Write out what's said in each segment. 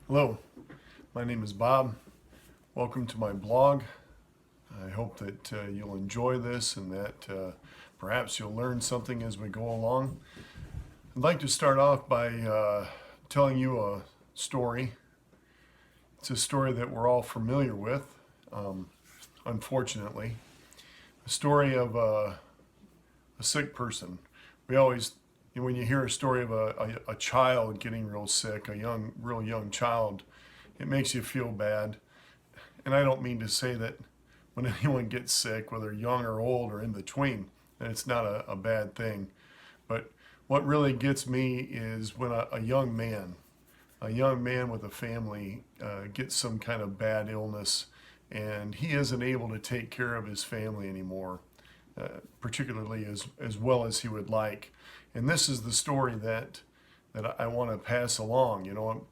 Hello, my name is Bob. Welcome to my blog. I hope that you'll enjoy this and that perhaps you'll learn something as we go along. I'd like to start off by telling you a story. It's a story that we're all familiar with, unfortunately. A story of a sick person. We always, when you hear a story of a child getting real sick, real young child, it makes you feel bad. And I don't mean to say that when anyone gets sick, whether young or old or in between, that it's not a bad thing. But what really gets me is when a young man with a family gets some kind of bad illness and he isn't able to take care of his family anymore, particularly as well as he would like. And this is the story that I want to pass along. You know,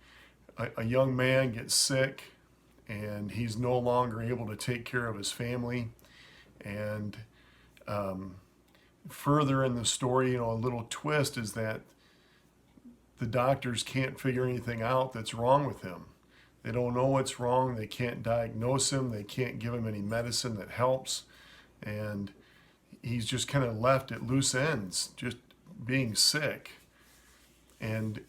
a young man gets sick and he's no longer able to take care of his family. And further in the story, a little twist is that the doctors can't figure anything out that's wrong with him. They don't know what's wrong. They can't diagnose him. They can't give him any medicine that helps. And he's just kind of left at loose ends, just being sick. And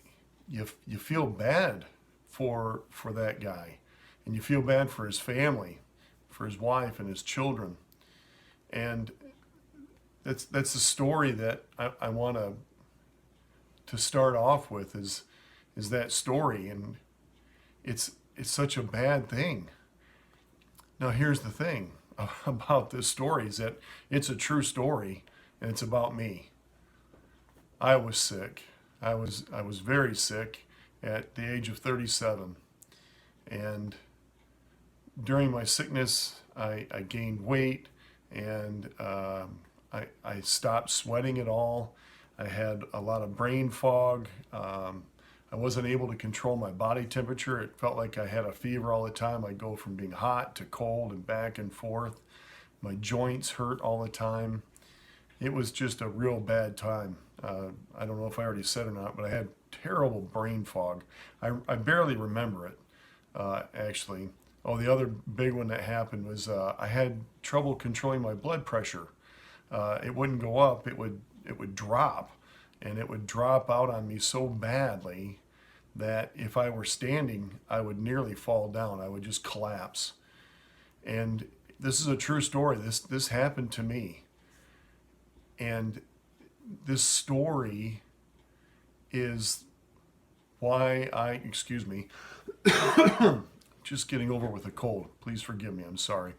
you feel bad for that guy. And you feel bad for his family, for his wife and his children. And that's the story that I want to start off with is that story. And it's such a bad thing. Now here's the thing about this story is that it's a true story and it's about me. I was sick. I was very sick at the age of 37. And during my sickness, I gained weight and I stopped sweating at all. I had a lot of brain fog. I wasn't able to control my body temperature. It felt like I had a fever all the time. I'd go from being hot to cold and back and forth. My joints hurt all the time. It was just a real bad time. I don't know if I already said or not, but I had terrible brain fog. I barely remember it, actually. Oh, the other big one that happened was I had trouble controlling my blood pressure. It wouldn't go up, it would drop. And it would drop out on me so badly that if I were standing, I would nearly fall down. I would just collapse. And this is a true story. This happened to me. And this story is why excuse me, just getting over with a cold. Please forgive me, I'm sorry.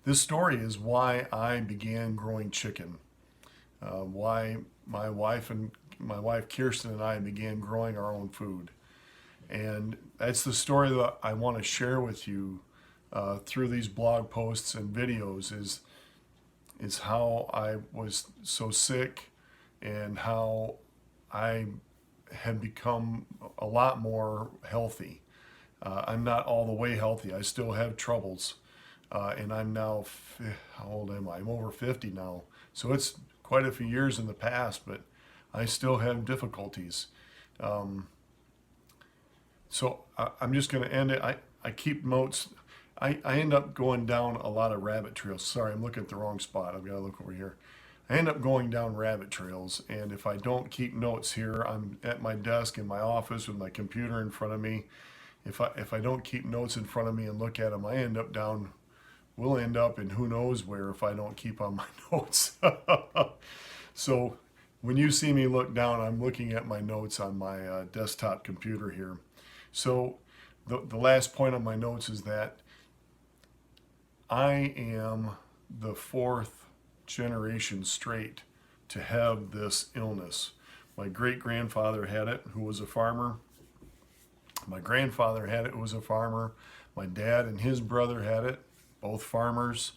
This story is why I began growing chicken. Why my wife Kirsten and I began growing our own food. And that's the story that I want to share with you through these blog posts and videos is how I was so sick and how I have become a lot more healthy. I'm not all the way healthy. I still have troubles. And I'm now, how old am I? I'm over 50 now. So it's quite a few years in the past, but I still have difficulties. So I'm just going to end it. I keep notes. I end up going down a lot of rabbit trails. Sorry, I'm looking at the wrong spot. I've got to look over here. I end up going down rabbit trails, and if I don't keep notes here, I'm at my desk in my office with my computer in front of me. If I don't keep notes in front of me and look at them, we'll end up in who knows where if I don't keep on my notes. So when you see me look down, I'm looking at my notes on my desktop computer here. So the last point on my notes is that I am the fourth generation straight to have this illness. My great-grandfather had it, who was a farmer. My grandfather had it, who was a farmer. My dad and his brother had it, both farmers.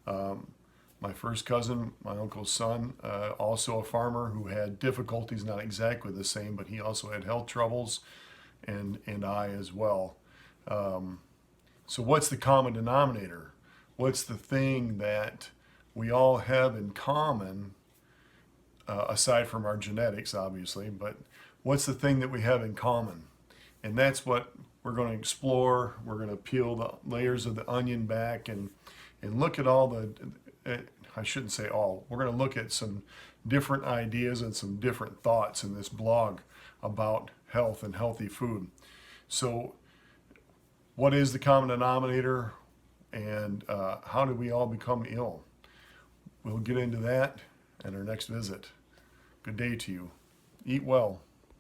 My first cousin, my uncle's son, also a farmer who had difficulties, not exactly the same, but he also had health troubles, and I as well. So what's the common denominator? What's the thing that we all have in common, aside from our genetics, obviously, but what's the thing that we have in common? And that's what we're going to explore. We're going to peel the layers of the onion back and look at all I shouldn't say all, we're going to look at some different ideas and some different thoughts in this blog about health and healthy food. So what is the common denominator, and how do we all become ill? We'll get into that in our next visit. Good day to you. Eat well.